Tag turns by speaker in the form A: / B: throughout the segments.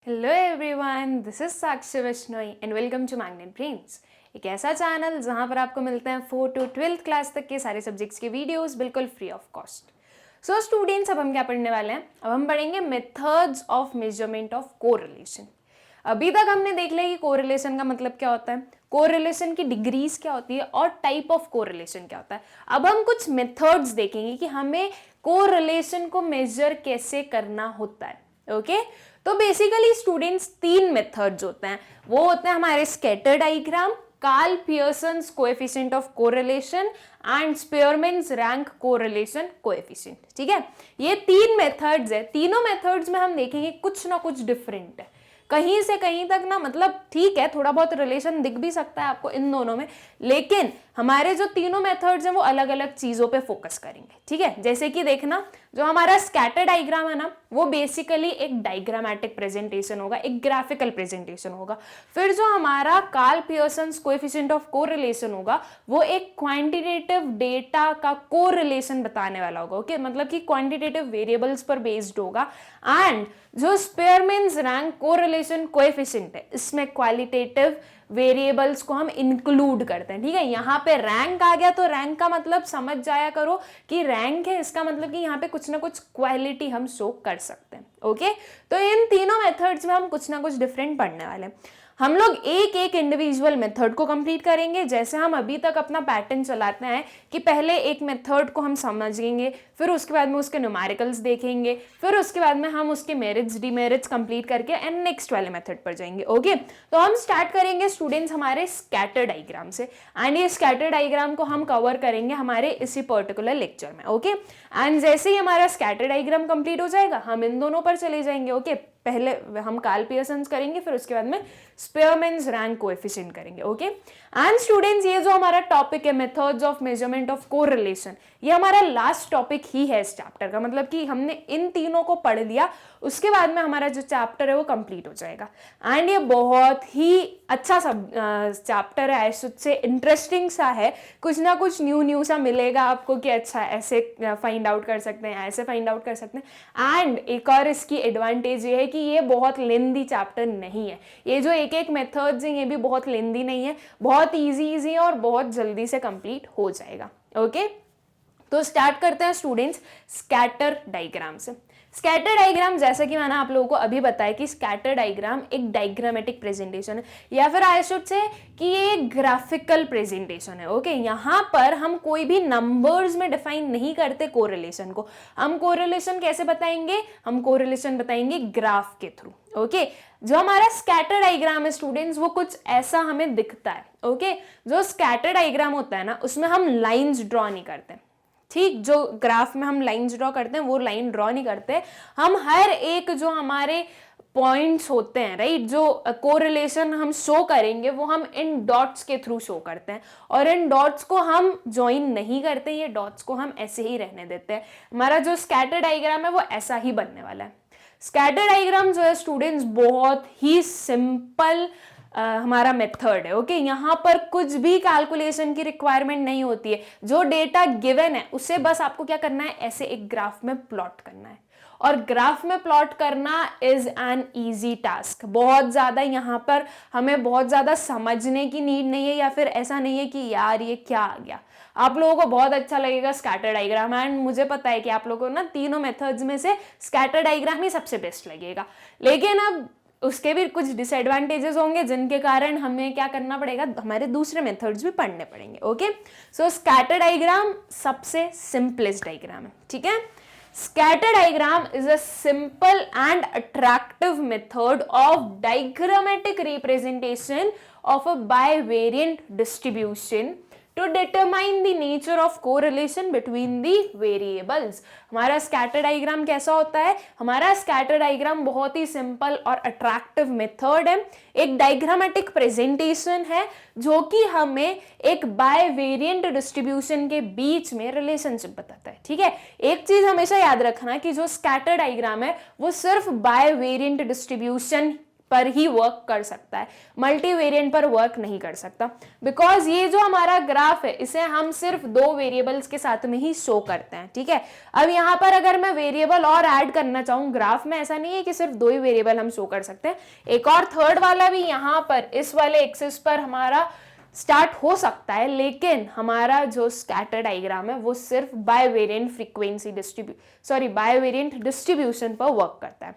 A: Hello everyone, this is Sakshi Vishnoi and welcome to Magnet Brains. एक ऐसा channel जहां पर आपको मिलते हैं 4 to 12th क्लास तक के सारे सब्जेक्ट्स के वीडियोस बिल्कुल free of cost. So students, अब हम क्या पढ़ने वाले हैं? अब हम पढ़ेंगे methods of measurement of correlation. अभी तक हमने देख लिया कि कोरिलेशन का मतलब क्या होता है, कोरिलेशन की डिग्रीज क्या होती है और टाइप ऑफ कोरिलेशन क्या होता है। अब हम कुछ मेथड्स देखेंगे कि हमें कोरिलेशन को मेजर कैसे करना होता है। ओके तो बेसिकली स्टूडेंट्स 3 मेथड्स होते हैं। वो होते हैं हमारे scatter diagram, Karl Pearson's coefficient of correlation and Spearman's rank correlation coefficient. ठीक है, ये 3 मेथड्स है। तीनों मेथड्स में हम देखेंगे कुछ ना कुछ डिफरेंट है, कहीं से कहीं तक ना, मतलब ठीक है थोड़ा बहुत रिलेशन दिख भी सकता है आपको इन दोनों में, लेकिन हमारे जो तीनों मेथड्स हैं वो अलग अलग चीजों पे फोकस करेंगे। ठीक है, जैसे कि देखना, जो हमारा स्कैटर डायग्राम है ना, वो बेसिकली एक डायग्रामेटिक प्रेजेंटेशन होगा, एक ग्राफिकल प्रेजेंटेशन होगा। फिर जो हमारा Karl Pearson's coefficient of correlation होगा, वो एक क्वांटिटेटिव डेटा का कोरिलेशन बताने वाला होगा। ओके, मतलब कि क्वांटिटेटिव वेरिएबल्स पर बेस्ड होगा। एंड जो स्पीयरमैन्स रैंक कोरिलेशन कोएफिशिएंट है, इसमें क्वालिटेटिव वेरिएबल्स को हम इंक्लूड करते हैं। ठीक है, यहाँ पे रैंक आ गया तो रैंक का मतलब समझ जाया करो कि रैंक है, इसका मतलब कि यहाँ पे कुछ ना कुछ क्वालिटी हम शो कर सकते हैं। ओके, तो इन तीनों मेथड्स में हम कुछ ना कुछ डिफरेंट पढ़ने वाले हैं। हम लोग एक एक इंडिविजुअल मेथड को कंप्लीट करेंगे। जैसे हम अभी तक अपना पैटर्न चलाते हैं कि पहले एक मेथड को हम समझेंगे, फिर उसके बाद में उसके न्यूमेरिकल्स देखेंगे, फिर उसके बाद में हम उसके मेरिट्स डिमेरिट्स कंप्लीट करके एंड नेक्स्ट वाले मेथड पर जाएंगे। ओके, तो हम स्टार्ट करेंगे स्टूडेंट्स हमारे स्कैटर डायग्राम से, एंड ये स्कैटर डायग्राम को हम कवर करेंगे हमारे इसी पर्टिकुलर लेक्चर में। ओके, एंड जैसे ही हमारा स्कैटर डायग्राम कंप्लीट हो जाएगा, हम इन दोनों पर चले जाएंगे। ओके, पहले हम कार्ल पियर्सन्स करेंगे, फिर उसके बाद में स्पीयरमैन्स रैंक कोएफिशिएंट करेंगे। ओके, एंड स्टूडेंट्स, ये जो हमारा टॉपिक है methods of measurement of correlation, ये हमारा लास्ट टॉपिक ही है इस चैप्टर का। मतलब कि हमने इन तीनों को पढ़ लिया, उसके बाद में हमारा जो चैप्टर है वो कंप्लीट हो जाएगा। एंड ये बहुत ही अच्छा सब चैप्टर है, ऐसे इंटरेस्टिंग सा है, कुछ ना कुछ न्यू सा मिलेगा आपको कि अच्छा ऐसे फाइंड आउट कर सकते हैं, ऐसे फाइंड आउट कर सकते हैं। एंड एक और इसकी एडवांटेज ये है कि ये बहुत लेंदी चैप्टर नहीं है। ये जो एक एक मेथड्स हैं ये भी बहुत लेंदी नहीं है, बहुत इजी है और बहुत जल्दी से कंप्लीट हो जाएगा। ओके, तो स्टार्ट करते हैं स्टूडेंट्स स्कैटर डायग्राम से। स्कैटर डायग्राम, जैसा कि मैंने आप लोगों को अभी बताया कि स्कैटर डायग्राम एक डायग्रामेटिक प्रेजेंटेशन है, या फिर आई शुड से कि ये एक ग्राफिकल प्रेजेंटेशन है। ओके, यहाँ पर हम कोई भी नंबर्स में डिफाइन नहीं करते कोरिलेशन को। हम कोरिलेशन कैसे बताएंगे? हम कोरिलेशन बताएंगे ग्राफ के थ्रू। ओके, जो हमारा स्कैटर डायग्राम है स्टूडेंट्स, वो कुछ ऐसा हमें दिखता है। ओके, जो स्कैटर डायग्राम होता है ना, उसमें हम लाइंस ड्रॉ नहीं करते। ठीक, जो ग्राफ में हम लाइंस ड्रॉ करते हैं वो लाइन ड्रॉ नहीं करते हम। हर एक जो हमारे पॉइंट्स होते हैं, राइट, जो कोरिलेशन हम शो करेंगे वो हम इन डॉट्स के थ्रू शो करते हैं, और इन डॉट्स को हम ज्वाइन नहीं करते, ये डॉट्स को हम ऐसे ही रहने देते हैं। हमारा जो स्कैटर डायग्राम है वो ऐसा ही बनने वाला है। स्कैटर डायग्राम जो है स्टूडेंट्स बहुत ही सिंपल हमारा मेथड है। ओके, यहाँ पर कुछ भी कैलकुलेशन की रिक्वायरमेंट नहीं होती है। जो डेटा गिवन है उसे बस आपको क्या करना है, ऐसे एक ग्राफ में प्लॉट करना है। और ग्राफ में प्लॉट करना इज एन इजी टास्क। बहुत ज्यादा यहाँ पर हमें बहुत ज्यादा समझने की नीड नहीं है, या फिर ऐसा नहीं है कि यार ये क्या आ गया। आप लोगों को बहुत अच्छा लगेगा स्कैटर डायग्राम, एंड मुझे पता है कि आप लोगों को ना तीनों मेथड्स में से स्कैटर डायग्राम ही सबसे बेस्ट लगेगा। लेकिन अब उसके भी कुछ डिसएडवांटेजेस होंगे, जिनके कारण हमें क्या करना पड़ेगा, हमारे दूसरे मेथड्स भी पढ़ने पड़ेंगे। ओके, सो स्कैटर डायग्राम सबसे सिंपलेस्ट डायग्राम है। ठीक है, scatter diagram is a simple and attractive method of diagrammatic representation of a bivariate distribution to determine the nature of correlation between the variables। हमारा scatter diagram कैसा होता है? हमारा scatter diagram बहुत ही सिंपल और अट्रैक्टिव मेथड है, एक diagrammatic presentation है जो कि हमें एक बाइवेरिएंट डिस्ट्रीब्यूशन के बीच में रिलेशनशिप बताता है। ठीक है, एक चीज हमेशा याद रखना कि जो स्कैटर डायग्राम है वो सिर्फ बाइवेरिएंट डिस्ट्रीब्यूशन पर ही वर्क कर सकता है, मल्टीवेरिएंट पर वर्क नहीं कर सकता, बिकॉज ये जो हमारा ग्राफ है इसे हम सिर्फ 2 वेरिएबल्स के साथ में ही शो करते हैं, ठीक है। अब यहाँ पर अगर मैं वेरिएबल और ऐड करना चाहूँ ग्राफ में, ऐसा नहीं है कि सिर्फ 2 ही वेरिएबल हम शो कर सकते हैं, एक और थर्ड वाला भी यहाँ पर इस वाले एक्सिस पर हमारा स्टार्ट हो सकता है, लेकिन हमारा जो स्कैटर डायग्राम है वो सिर्फ बायवेरिएंट डिस्ट्रीब्यूशन पर वर्क करता है।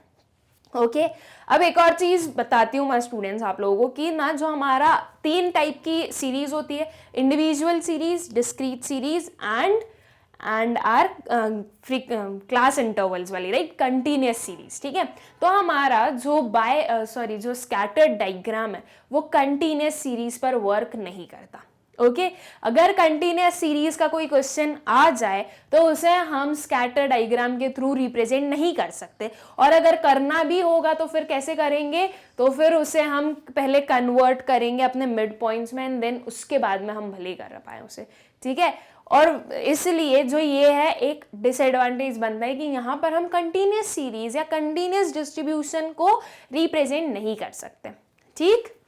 A: ओके अब एक और चीज बताती हूँ मैं स्टूडेंट्स आप लोगों को कि ना जो हमारा 3 टाइप की सीरीज होती है, individual series, discrete series and or class intervals वाली, राइट, कंटिन्यूअस सीरीज, ठीक है। तो हमारा जो जो स्कैटर्ड डायग्राम है वो कंटिन्यूअस सीरीज पर वर्क नहीं करता। ओके अगर कंटिन्यूअस सीरीज का कोई क्वेश्चन आ जाए तो उसे हम स्कैटर डायग्राम के थ्रू रिप्रेजेंट नहीं कर सकते, और अगर करना भी होगा तो फिर कैसे करेंगे, तो फिर उसे हम पहले कन्वर्ट करेंगे अपने मिड पॉइंट्स में एंड देन उसके बाद में हम भले कर पाए उसे, ठीक है। और इसलिए जो ये है एक डिसएडवांटेज बनता है कि यहाँ पर हम कंटिन्यूअस सीरीज या कंटिन्यूअस डिस्ट्रीब्यूशन को रिप्रेजेंट नहीं कर सकते, ठीक।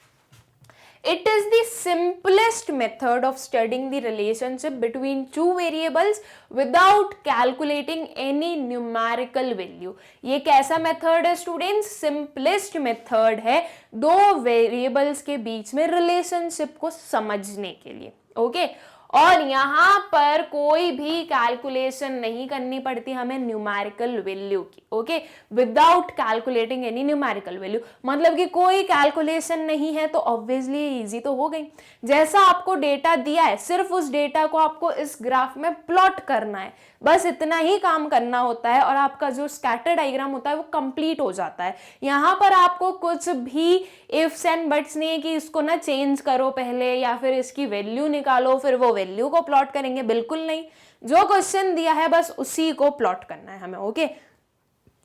A: It is the simplest method of studying the relationship between 2 variables without calculating any numerical value. ये कैसा मेथड है स्टूडेंट्स? सिंपलेस्ट मेथड है 2 वेरिएबल्स के बीच में रिलेशनशिप को समझने के लिए, ओके और यहाँ पर कोई भी कैलकुलेशन नहीं करनी पड़ती हमें न्यूमेरिकल वैल्यू की, okay without calculating any numerical value, मतलब कि कोई कैलकुलेशन नहीं है तो ऑब्वियसली इजी तो हो गई। जैसा आपको डेटा दिया है सिर्फ उस डेटा को आपको इस ग्राफ में प्लॉट करना है, बस इतना ही काम करना होता है और आपका जो स्कैटर डायग्राम होता है वो कंप्लीट हो जाता है। यहाँ पर आपको कुछ भी इफ्स एंड बट्स नहीं है कि इसको ना चेंज करो पहले या फिर इसकी वैल्यू निकालो फिर वो वैल्यू को प्लॉट करेंगे, बिल्कुल नहीं। जो क्वेश्चन दिया है बस उसी को प्लॉट करना है हमें, ओके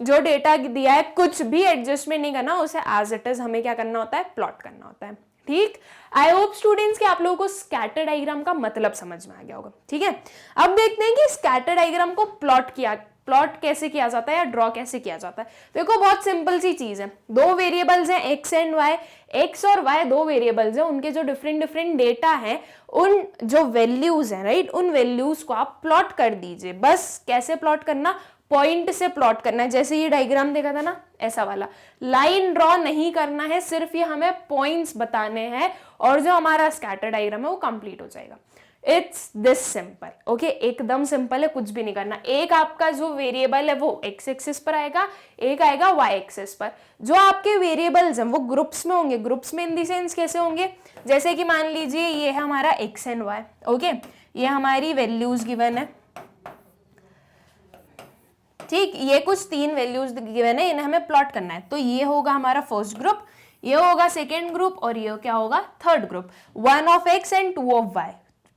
A: जो डेटा दिया है कुछ भी एडजस्टमेंट नहीं करना, उसे एज इट इज हमें क्या करना होता है, प्लॉट करना होता है, ठीक। आई होप स्टूडेंट्स कि आप लोगों को स्कैटर डायग्राम का मतलब समझ में आ गया होगा, ठीक है। अब देखते हैं कि स्कैटर डायग्राम को प्लॉट कैसे किया जाता है या ड्रॉ कैसे किया जाता है। देखो बहुत सिंपल सी चीज है, 2 वेरिएबल्स हैं एक्स एंड वाई, एक्स और वाई 2 वेरिएबल्स हैं, उनके जो डिफरेंट डेटा हैं उन जो वैल्यूज हैं, राइट, उन वैल्यूज को आप प्लॉट कर दीजिए। बस कैसे प्लॉट करना, पॉइंट से प्लॉट करना है, जैसे ये डायग्राम देखा था ना ऐसा वाला, लाइन ड्रॉ नहीं करना है, सिर्फ ये हमें पॉइंट्स बताने हैं और जो हमारा स्कैटर डायग्राम है वो कंप्लीट हो जाएगा। इट्स दिस सिंपल, ओके एकदम सिंपल है, कुछ भी नहीं करना। एक आपका जो वेरिएबल है वो एक्स एक्सिस पर आएगा, एक आएगा वाई एक्सिस पर। जो आपके वेरिएबल्स हैं वो ग्रुप्स में होंगे, ग्रुप्स में इन दी सेंस कैसे होंगे, जैसे कि मान लीजिए ये है हमारा एक्स एंड वाई, ओके ये हमारी वैल्यूज गिवन है, ठीक, ये कुछ 3 वैल्यूज गिवन है, इन्हें हमें प्लॉट करना है। तो ये होगा हमारा फर्स्ट ग्रुप, ये होगा सेकेंड ग्रुप और ये क्या होगा third group. 1 of X and 2 of Y,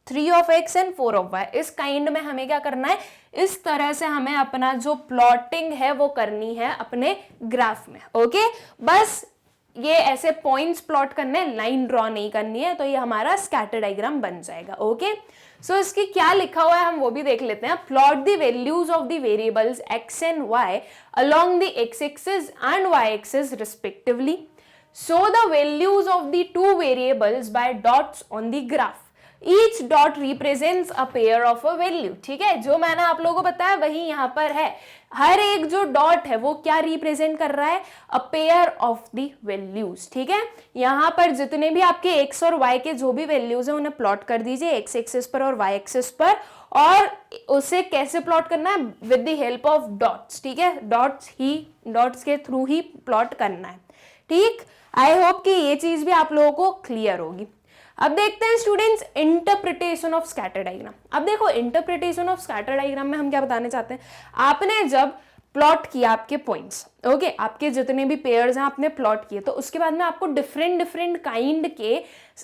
A: 3 of X and 4 of Y. इस काइंड में हमें क्या करना है, इस तरह से हमें अपना जो प्लॉटिंग है वो करनी है अपने ग्राफ में, ओके बस ये ऐसे पॉइंट्स प्लॉट करने, लाइन ड्रॉ नहीं करनी है, तो ये हमारा स्कैटर डायग्राम बन जाएगा, ओके। सो इसकी क्या लिखा हुआ है हम वो भी देख लेते हैं। Plot the values of the variables X and Y along the X axis and Y axis respectively, so the values of the 2 variables by dots on the graph, each dot represents a pair of a value, ठीक है जो मैंने आप लोगों को बताया वही यहाँ पर है। हर एक जो डॉट है वो क्या रिप्रेजेंट कर रहा है, अ पेयर ऑफ द वैल्यूज, ठीक है। यहाँ पर जितने भी आपके एक्स और वाई के जो भी वैल्यूज है उन्हें प्लॉट कर दीजिए एक्स एक्सिस पर और वाई एक्सिस पर, और उसे कैसे प्लॉट करना है, with the help of dots, ठीक है डॉट्स के थ्रू ही प्लॉट करना है, ठीक। आई होप कि ये चीज भी आप लोगों को क्लियर होगी। अब देखते हैं students interpretation of scatter diagram. अब देखो इंटरप्रिटेशन ऑफ स्कैटर डायग्राम में हम क्या बताने चाहते हैं, आपने जब प्लॉट किया आपके पॉइंट्स, ओके आपके जितने भी पेयर्स हैं आपने प्लॉट किए, तो उसके बाद में आपको डिफरेंट काइंड के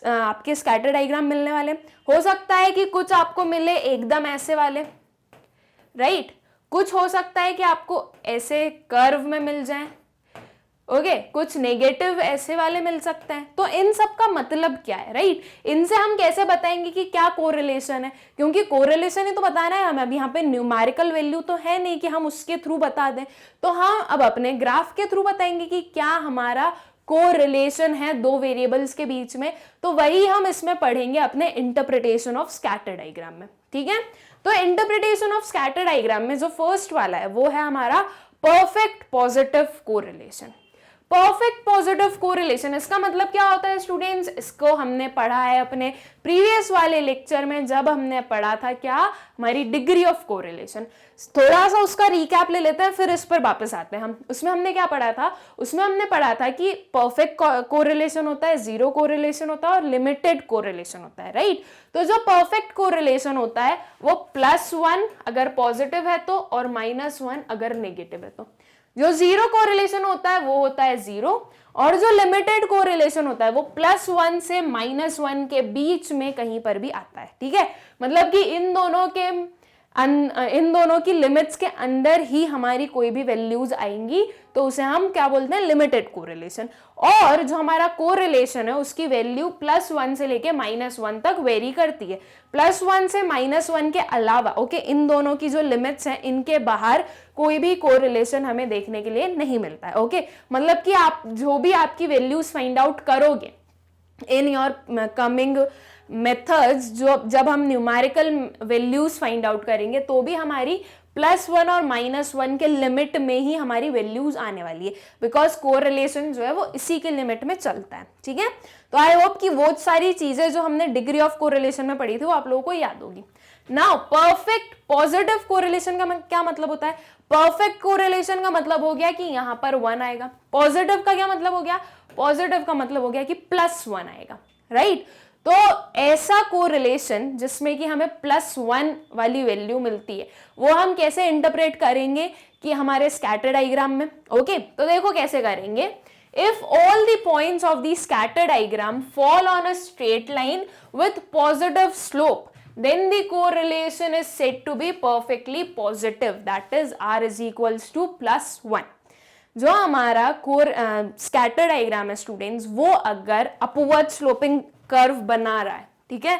A: आपके स्कैटर डायग्राम मिलने वाले। हो सकता है कि कुछ आपको मिले एकदम ऐसे वाले, राइट, कुछ हो सकता है कि आपको ऐसे कर्व में मिल जाए, ओके कुछ नेगेटिव ऐसे वाले मिल सकते हैं। तो इन सब का मतलब क्या है, राइट, इनसे हम कैसे बताएंगे कि क्या कोरिलेशन है, क्योंकि कोरिलेशन ही तो बताना है हमें। अब यहाँ पे न्यूमेरिकल वैल्यू तो है नहीं कि हम उसके थ्रू बता दें, तो हम अब अपने ग्राफ के थ्रू बताएंगे कि क्या हमारा कोरिलेशन है दो वेरिएबल्स के बीच में, तो वही हम इसमें पढ़ेंगे अपने इंटरप्रिटेशन ऑफ स्कैटर डायग्राम में, ठीक है। तो इंटरप्रिटेशन ऑफ स्कैटर डायग्राम में जो फर्स्ट वाला है वो है हमारा perfect positive correlation. Perfect positive correlation, इसका मतलब क्या होता है स्टूडेंट्स, इसको हमने पढ़ा है अपने प्रीवियस वाले लेक्चर में, जब हमने पढ़ा था क्या, हमारी डिग्री ऑफ कोरिलेशन। थोड़ा सा उसका रिकैप ले लेते हैं, फिर इस पर वापस आते हैं हम। उसमें हमने क्या पढ़ा था, उसमें हमने पढ़ा था कि परफेक्ट कोरिलेशन होता है, जीरो कोरिलेशन होता है और लिमिटेड कोरिलेशन होता है, राइट। तो जो परफेक्ट कोरिलेशन होता है वो +1 अगर पॉजिटिव है तो, और -1 अगर नेगेटिव है तो। जो जीरो कोरिलेशन होता है वो होता है 0, और जो लिमिटेड कोरिलेशन होता है वो +1 से -1 के बीच में कहीं पर भी आता है, ठीक है। मतलब कि इन दोनों की लिमिट्स के अंदर ही हमारी कोई भी वैल्यूज आएंगी तो उसे हम क्या बोलते हैं, लिमिटेड कोरिलेशन। और जो हमारा कोरिलेशन है उसकी वैल्यू +1 से लेके -1 तक वेरी करती है। +1 से -1 के अलावा, ओके, इन दोनों की जो लिमिट्स हैं इनके बाहर कोई भी कोरिलेशन हमें देखने के लिए नहीं मिलता है, ओके। मतलब कि आप जो भी आपकी वैल्यूज फाइंड आउट करोगे इन योर कमिंग मेथड्स, जो जब हम न्यूमेरिकल वैल्यूज फाइंड आउट करेंगे तो भी हमारी +1 और -1 के लिमिट में ही हमारी वैल्यूज आने वाली है, बिकॉज कोरिलेशन जो है वो इसी के लिमिट में चलता है, ठीक है। तो आई होप कि वो सारी चीजें जो हमने डिग्री ऑफ कोरिलेशन में पढ़ी थी वो आप लोगों को याद होगी। नाउ परफेक्ट पॉजिटिव कोरिलेशन का क्या मतलब होता है, परफेक्ट कोरिलेशन का मतलब हो गया कि यहां पर 1 आएगा। पॉजिटिव का क्या मतलब हो गया, पॉजिटिव का मतलब हो गया कि +1 आएगा, राइट। तो ऐसा कोरिलेशन जिसमें कि हमें +1 वाली वैल्यू मिलती है वो हम कैसे इंटरप्रेट करेंगे कि हमारे स्कैटर डायग्राम में, ओके। तो देखो कैसे करेंगे, if all the points of the scatter diagram fall on a straight line with positive slope, then the correlation is said to be perfectly positive, that is r is equals to +1। जो हमारा scatter diagram है students, वो अगर upward sloping curve बना रहा है, ठीक है,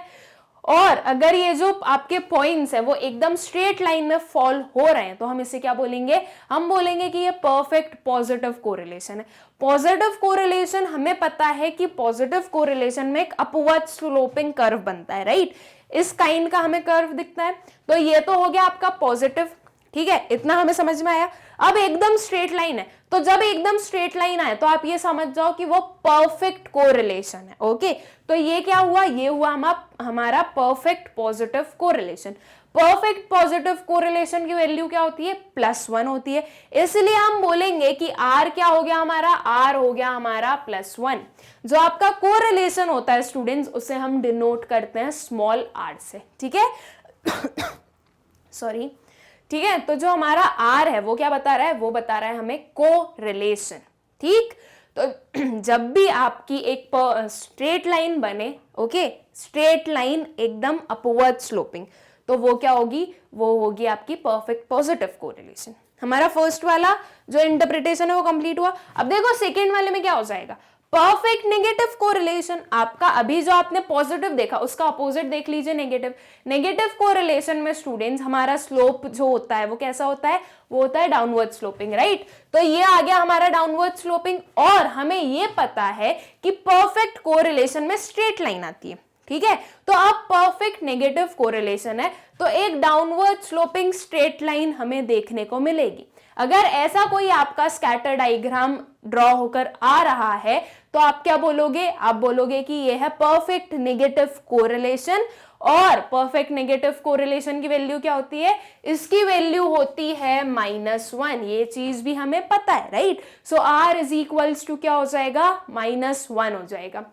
A: और अगर ये जो आपके पॉइंट्स है वो एकदम स्ट्रेट लाइन में फॉल हो रहे हैं, तो हम इसे क्या बोलेंगे, हम बोलेंगे कि ये परफेक्ट पॉजिटिव कोरिलेशन है। पॉजिटिव कोरिलेशन हमें पता है कि पॉजिटिव कोरिलेशन में एक अपवर्ड स्लोपिंग कर्व बनता है, राइट। इस काइंड का हमें कर्व दिखता है, तो ये तो हो गया आपका पॉजिटिव, ठीक है, इतना हमें समझ में आया। अब एकदम स्ट्रेट लाइन है, तो जब एकदम स्ट्रेट लाइन आए तो आप ये समझ जाओ कि वो परफेक्ट कोरिलेशन है, ओके। तो ये क्या हुआ, ये हुआ हमारा perfect positive correlation. Perfect positive correlation की वैल्यू क्या होती है, +1 होती है, इसलिए हम बोलेंगे कि r क्या हो गया हमारा, r हो गया हमारा +1। जो आपका कोरिलेशन होता है स्टूडेंट्स उसे हम डिनोट करते हैं स्मॉल r से, ठीक है सॉरी, ठीक है। तो जो हमारा r है वो क्या बता रहा है, वो बता रहा है हमें कोरिलेशन, ठीक। तो जब भी आपकी एक स्ट्रेट लाइन बने, ओके, स्ट्रेट लाइन एकदम अपवर्ड स्लोपिंग, तो वो क्या होगी, वो होगी आपकी परफेक्ट पॉजिटिव कोरिलेशन। हमारा फर्स्ट वाला जो इंटरप्रिटेशन है वो कंप्लीट हुआ। अब देखो सेकेंड वाले में क्या हो जाएगा, परफेक्ट नेगेटिव कोरिलेशन। आपका अभी जो आपने पॉजिटिव देखा उसका अपोजिट देख लीजिए, नेगेटिव। नेगेटिव कोरिलेशन में स्टूडेंट्स हमारा स्लोप जो होता है वो कैसा होता है, वो होता है डाउनवर्ड स्लोपिंग, राइट। तो ये आ गया हमारा डाउनवर्ड स्लोपिंग, और हमें ये पता है कि परफेक्ट कोरिलेशन में स्ट्रेट लाइन आती है, ठीक है। तो अब परफेक्ट नेगेटिव कोरिलेशन है तो एक डाउनवर्ड स्लोपिंग स्ट्रेट लाइन हमें देखने को मिलेगी। अगर ऐसा कोई आपका स्कैटर डायग्राम ड्रॉ होकर आ रहा है तो आप क्या बोलोगे, आप बोलोगे कि यह है परफेक्ट नेगेटिव कोरिलेशन। और परफेक्ट नेगेटिव कोरिलेशन की वैल्यू क्या होती है, इसकी वैल्यू होती है -1। ये चीज भी हमें पता है, right. So r is equals to क्या हो जाएगा, -1 हो जाएगा।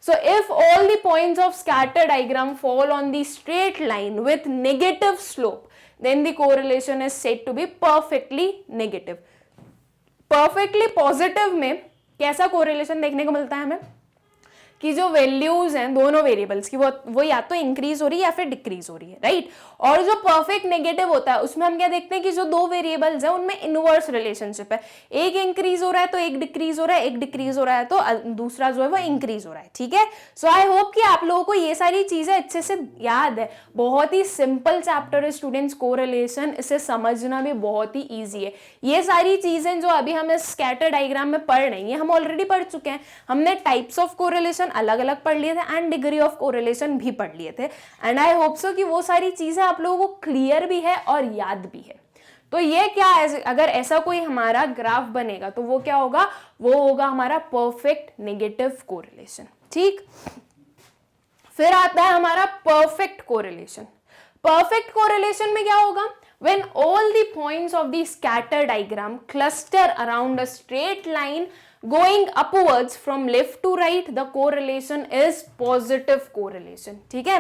A: So if all the points of scatter diagram fall on the straight line with negative slope, then the correlation is said to be perfectly negative. Perfectly positive में कैसा correlation देखने को मिलता है हमें, कि जो वैल्यूज हैं दोनों वेरिएबल्स की वो या तो इंक्रीज हो रही है या फिर डिक्रीज हो रही है, राइट। और जो परफेक्ट नेगेटिव होता है उसमें हम क्या देखते हैं कि जो दो वेरिएबल्स हैं उनमें इनवर्स रिलेशनशिप है, एक इंक्रीज हो रहा है तो एक डिक्रीज हो रहा है, एक डिक्रीज हो रहा है तो दूसरा जो है वो इंक्रीज हो रहा है, ठीक है। सो आई होप कि आप लोगों को ये सारी चीजें अच्छे से याद है। बहुत ही सिंपल चैप्टर है स्टूडेंट्स कोरिलेशन, इसे समझना भी बहुत ही ईजी है। ये सारी चीजें जो अभी हम इस स्कैटर डायग्राम में पढ़ रहे हैं ये हम ऑलरेडी पढ़ चुके हैं। हमने टाइप्स ऑफ कोरिलेशन अलग अलग पढ़ लिए थे एंड डिग्री ऑफ कोरिलेशन भी पढ़ लिए थे, एंड आई होप सो कि वो सारी चीजें आप लोगों को क्लियर भी है और याद भी है। तो ये क्या है, अगर ऐसा कोई हमारा ग्राफ बनेगा तो वो क्या होगा, वो होगा हमारा परफेक्ट नेगेटिव कोरिलेशन, ठीक। फिर आता है हमारा परफेक्ट कोरिलेशन। परफेक्ट कोरिलेशन में क्या होगा, when all the points of the scatter diagram cluster around a straight line going upwards from left to right, the correlation is positive correlation, ठीक है।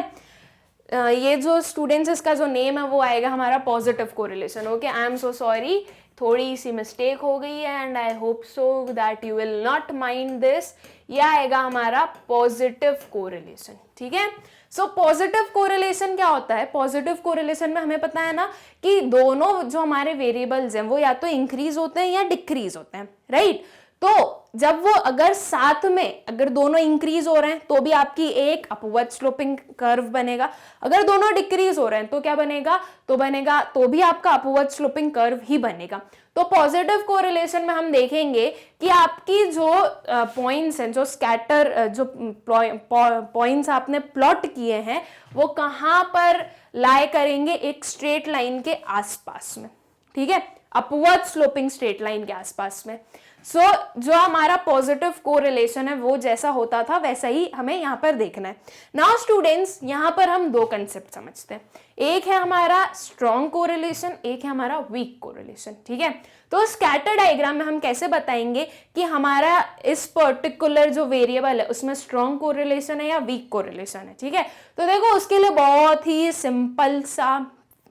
A: ये जो स्टूडेंट्स इसका जो नेम है वो आएगा हमारा positive correlation, okay. I am so sorry, थोड़ी सी मिस्टेक हो गई है and I hope so that you will not mind this. यह आएगा हमारा पॉजिटिव कोरिलेशन, ठीक है। सो पॉजिटिव कोरिलेशन क्या होता है, पॉजिटिव कोरिलेशन में हमें पता है ना कि दोनों जो हमारे वेरिएबल्स हैं वो या तो इंक्रीज होते हैं या डिक्रीज होते हैं, राइट। तो जब वो अगर साथ में अगर दोनों इंक्रीज हो रहे हैं तो भी आपकी एक अपवर्ड स्लोपिंग कर्व बनेगा, अगर दोनों डिक्रीज हो रहे हैं तो क्या बनेगा, तो भी आपका अपवर्ड स्लोपिंग कर्व ही बनेगा। तो पॉजिटिव कोरिलेशन में हम देखेंगे कि आपकी जो पॉइंट्स हैं, जो स्कैटर जो पॉइंट्स आपने प्लॉट किए हैं वो कहाँ पर लाई करेंगे, एक स्ट्रेट लाइन के आसपास में, ठीक है, अपवर्ड स्लोपिंग स्ट्रेट लाइन के आसपास में। सो जो हमारा पॉजिटिव कोरिलेशन है वो जैसा होता था वैसा ही हमें यहाँ पर देखना है। नाउ स्टूडेंट्स यहाँ पर हम दो कंसेप्ट समझते हैं, एक है हमारा स्ट्रॉन्ग कोरिलेशन, एक है हमारा वीक कोरिलेशन, ठीक है। तो स्कैटर डायग्राम में हम कैसे बताएंगे कि हमारा इस पर्टिकुलर जो वेरिएबल है उसमें स्ट्रॉन्ग कोरिलेशन है या वीक कोरिलेशन है, ठीक है। तो देखो उसके लिए बहुत ही सिंपल सा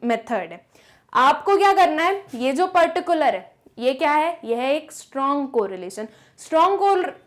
A: मेथड है। आपको क्या करना है, ये जो पर्टिकुलर है ये क्या है, यह है एक स्ट्रॉन्ग कोरिलेशन। स्ट्रॉन्ग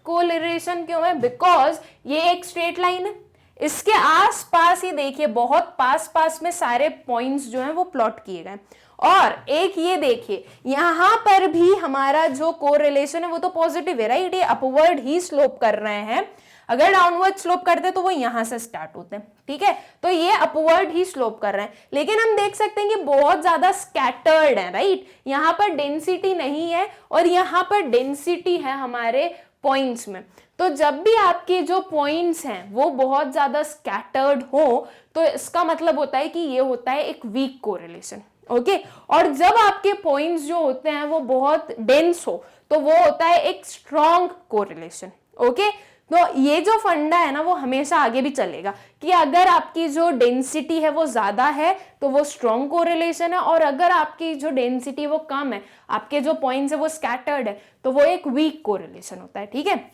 A: कोरिलेशन क्यों है, बिकॉज ये एक स्ट्रेट लाइन है, इसके आसपास ही देखिए बहुत पास में सारे पॉइंट्स जो हैं वो प्लॉट किए गए, और एक ये देखिए यहां पर भी हमारा जो कोरिलेशन है वो तो पॉजिटिव है, राइट। ये अपवर्ड ही स्लोप कर रहे हैं, अगर डाउनवर्ड स्लोप करते तो वो यहां से स्टार्ट होते हैं, ठीक है। तो ये अपवर्ड ही स्लोप कर रहे हैं, लेकिन हम देख सकते हैं कि बहुत ज्यादा स्कैटर्ड है, राइट। यहां पर डेंसिटी नहीं है और यहां पर डेंसिटी है हमारे पॉइंट्स में। तो जब भी आपके जो पॉइंट्स हैं वो बहुत ज्यादा स्कैटर्ड हो तो इसका मतलब होता है कि ये होता है एक वीक कोरिलेशन, ओके। और जब आपके पॉइंट्स जो होते हैं वो बहुत डेंस हो तो वो होता है एक स्ट्रॉन्ग कोरिलेशन, ओके। तो ये जो फंडा है ना वो हमेशा आगे भी चलेगा कि अगर आपकी जो डेंसिटी है वो ज्यादा है तो वो स्ट्रॉन्ग कोरिलेशन है, और अगर आपकी जो डेंसिटी वो कम है, आपके जो पॉइंट्स है वो स्कैटर्ड है, तो वो एक वीक कोरिलेशन होता है, ठीक है।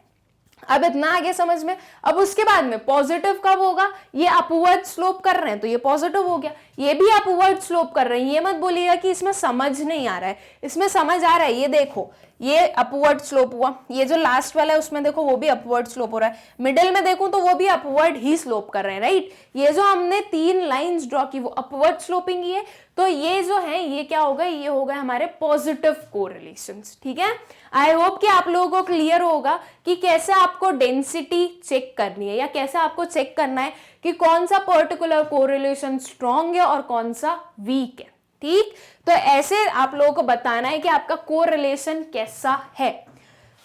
A: अब इतना आगे समझ में। अब उसके बाद में पॉजिटिव कब होगा, ये अपवर्ड स्लोप कर रहे हैं तो ये पॉजिटिव हो गया, ये भी अपवर्ड स्लोप कर रहे हैं। ये मत बोलिएगा कि इसमें समझ नहीं आ रहा है, इसमें समझ आ रहा है। ये देखो ये अपवर्ड स्लोप हुआ, ये जो लास्ट वाला है उसमें देखो वो भी अपवर्ड स्लोप हो रहा है, मिडिल में देखूं तो वो भी अपवर्ड ही स्लोप कर रहे हैं, राइट। ये जो हमने 3 लाइंस ड्रॉ की वो अपवर्ड स्लोपिंग ही है, तो ये जो है ये क्या होगा, ये होगा हमारे पॉजिटिव कोरिलेशंस, ठीक है। आई होप कि आप लोगों को क्लियर होगा कि कैसे आपको डेंसिटी चेक करनी है या कैसे आपको चेक करना है कि कौन सा पर्टिकुलर कोरिलेशन स्ट्रॉन्ग है और कौन सा वीक है, ठीक। तो ऐसे आप लोगों को बताना है कि आपका कोरिलेशन कैसा है।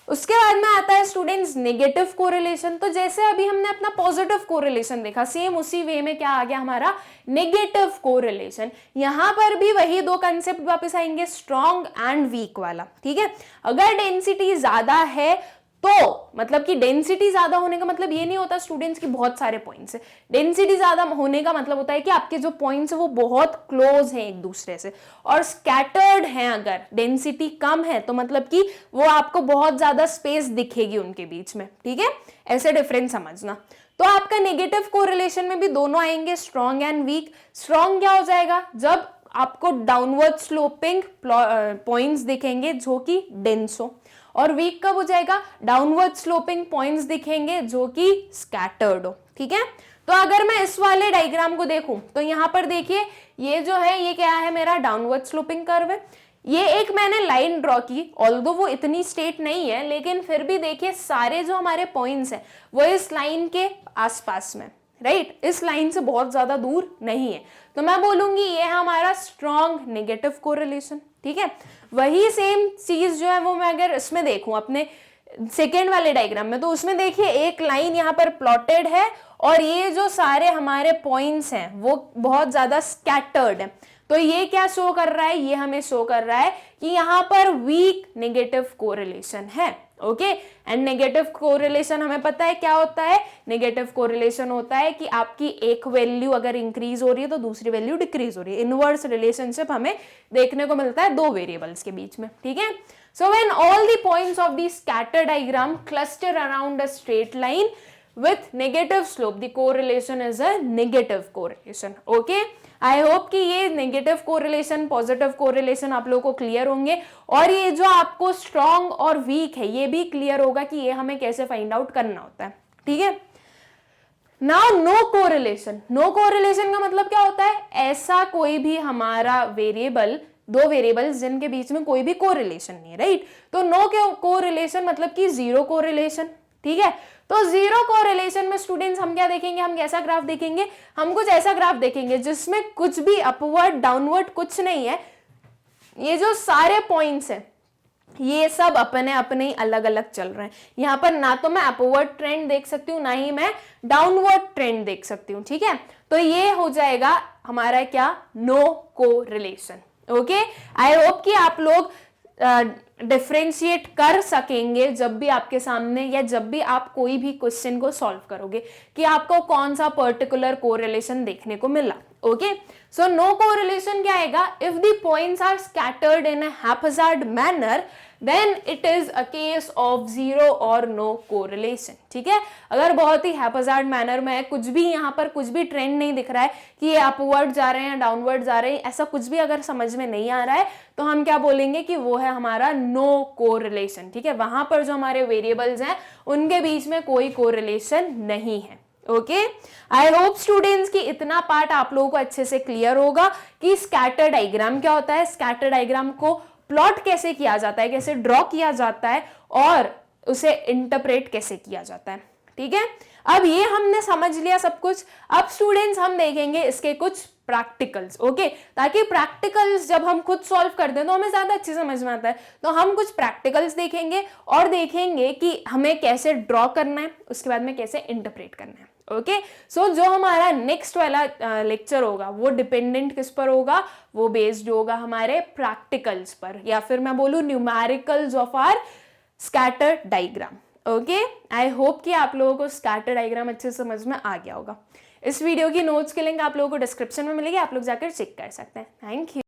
A: उसके बाद में आता है स्टूडेंट्स नेगेटिव कोरिलेशन। तो जैसे अभी हमने अपना पॉजिटिव कोरिलेशन देखा, सेम उसी वे में क्या आ गया हमारा नेगेटिव कोरिलेशन। यहां पर भी वही दो कंसेप्ट वापस आएंगे, स्ट्रॉन्ग एंड वीक वाला, ठीक है। अगर डेंसिटी ज्यादा है तो मतलब कि डेंसिटी ज्यादा होने का मतलब ये नहीं होता स्टूडेंट्स की बहुत सारे पॉइंट्स है, डेंसिटी ज्यादा होने का मतलब होता है कि आपके जो पॉइंट्स है वो बहुत क्लोज हैं एक दूसरे से, और स्कैटर्ड हैं। अगर डेंसिटी कम है तो मतलब कि वो आपको बहुत ज्यादा स्पेस दिखेगी उनके बीच में, ठीक है। ऐसे डिफरेंस समझना। तो आपका नेगेटिव कोरिलेशन में भी दोनों आएंगे, स्ट्रॉन्ग एंड वीक। स्ट्रॉन्ग क्या हो जाएगा, जब आपको डाउनवर्ड स्लोपिंग पॉइंट्स दिखेंगे जो कि डेंस हो, और वीक कब हो जाएगा, डाउनवर्ड स्लोपिंग पॉइंट्स दिखेंगे जो कि स्कैटर्ड हो, ठीक है। तो अगर मैं इस वाले डायग्राम को देखूं तो यहाँ पर देखिए ये जो है ये क्या है, मेरा डाउनवर्ड स्लोपिंग कर्व है। ये एक मैंने लाइन ड्रॉ की, ऑल्दो वो इतनी स्ट्रेट नहीं है लेकिन फिर भी देखिए सारे जो हमारे पॉइंट्स हैं वो इस लाइन के आसपास में, राइट, इस लाइन से बहुत ज्यादा दूर नहीं है। तो मैं बोलूंगी ये है हमारा स्ट्रॉन्ग नेगेटिव कोरिलेशन, ठीक है। वही सेम चीज जो है वो मैं अगर इसमें देखूं अपने सेकेंड वाले डायग्राम में, तो उसमें देखिए एक लाइन यहाँ पर प्लॉटेड है और ये जो सारे हमारे पॉइंट्स हैं वो बहुत ज्यादा स्कैटर्ड है। तो ये क्या शो कर रहा है, ये हमें शो कर रहा है कि यहाँ पर वीक नेगेटिव कोरिलेशन है, ओके। एंड नेगेटिव कोरिलेशन हमें पता है क्या होता है, नेगेटिव कोरिलेशन होता है कि आपकी एक वैल्यू अगर इंक्रीज हो रही है तो दूसरी वैल्यू डिक्रीज हो रही है। इनवर्स रिलेशनशिप हमें देखने को मिलता है दो वेरिएबल्स के बीच में, ठीक है। So when all the points of the scatter diagram cluster around a straight line with negative slope, the correlation is a negative correlation. Okay? I hope कि ये negative correlation, positive correlation आप लोगों को clear होंगे और ये जो आपको strong और weak है ये भी क्लियर होगा कि ये हमें कैसे फाइंड आउट करना होता है, ठीक है। Now no correlation. No correlation का मतलब क्या होता है, ऐसा कोई भी हमारा वेरिएबल, दो वेरिएबल्स जिनके बीच में कोई भी कोरिलेशन नहीं है, राइट। तो नो कोरिलेशन मतलब कि जीरो कोरिलेशन, ठीक है। तो जीरो कोरिलेशन में स्टूडेंट्स हम क्या देखेंगे, हम कैसा ग्राफ देखेंगे, हम कुछ ऐसा ग्राफ देखेंगे जिसमें कुछ भी अपवर्ड डाउनवर्ड कुछ नहीं है। ये जो सारे पॉइंट्स हैं ये सब अपने अपने अलग अलग चल रहे हैं। यहाँ पर ना तो मैं अपवर्ड ट्रेंड देख सकती हूँ ना ही मैं डाउनवर्ड ट्रेंड देख सकती हूँ, ठीक है। तो ये हो जाएगा हमारा क्या, no correlation, okay. I hope कि आप लोग डिफरेंशिएट कर सकेंगे जब भी आपके सामने या जब भी आप कोई भी क्वेश्चन को सॉल्व करोगे कि आपको कौन सा पर्टिकुलर कोरिलेशन देखने को मिला, ओके। सो नो कोरिलेशन क्या आएगा, if the points are scattered in a haphazard manner then it is a case of zero और नो कोरिलेशन, ठीक है। अगर बहुत ही हैप्पजार्ड मैनर में है, कुछ भी यहाँ पर कुछ भी ट्रेंड नहीं दिख रहा है कि ये अपवर्ड जा रहे हैं डाउनवर्ड जा रहे हैं, ऐसा कुछ भी अगर समझ में नहीं आ रहा है तो हम क्या बोलेंगे कि वो है हमारा नो कोरिलेशन, ठीक है। वहां पर जो हमारे वेरिएबल्स हैं उनके बीच में कोई कोरिलेशन नहीं है, ओके। आई होप स्टूडेंट्स कि इतना पार्ट आप लोगों को अच्छे से क्लियर होगा कि स्कैटर डायग्राम क्या होता है, स्कैटर डायग्राम को प्लॉट कैसे किया जाता है, कैसे ड्रॉ किया जाता है और उसे इंटरप्रेट कैसे किया जाता है, ठीक है। अब ये हमने समझ लिया सब कुछ। अब स्टूडेंट्स हम देखेंगे इसके कुछ प्रैक्टिकल्स, ओके, ताकि प्रैक्टिकल्स जब हम खुद सॉल्व कर दें तो हमें ज्यादा अच्छे समझ में आता है। तो हम कुछ प्रैक्टिकल्स देखेंगे और देखेंगे कि हमें कैसे ड्रॉ करना है, उसके बाद में कैसे इंटरप्रेट करना है, ओके। सो जो हमारा नेक्स्ट वाला लेक्चर होगा वो डिपेंडेंट किस पर होगा, वो बेस्ड होगा हमारे प्रैक्टिकल्स पर, या फिर मैं बोलूं numericals of R scatter diagram, okay. I hope कि आप लोगों को स्कैटर डायग्राम अच्छे से समझ में आ गया होगा। इस वीडियो की नोट्स की लिंक आप लोगों को डिस्क्रिप्शन में मिलेगी, आप लोग जाकर चेक कर सकते हैं। Thank you.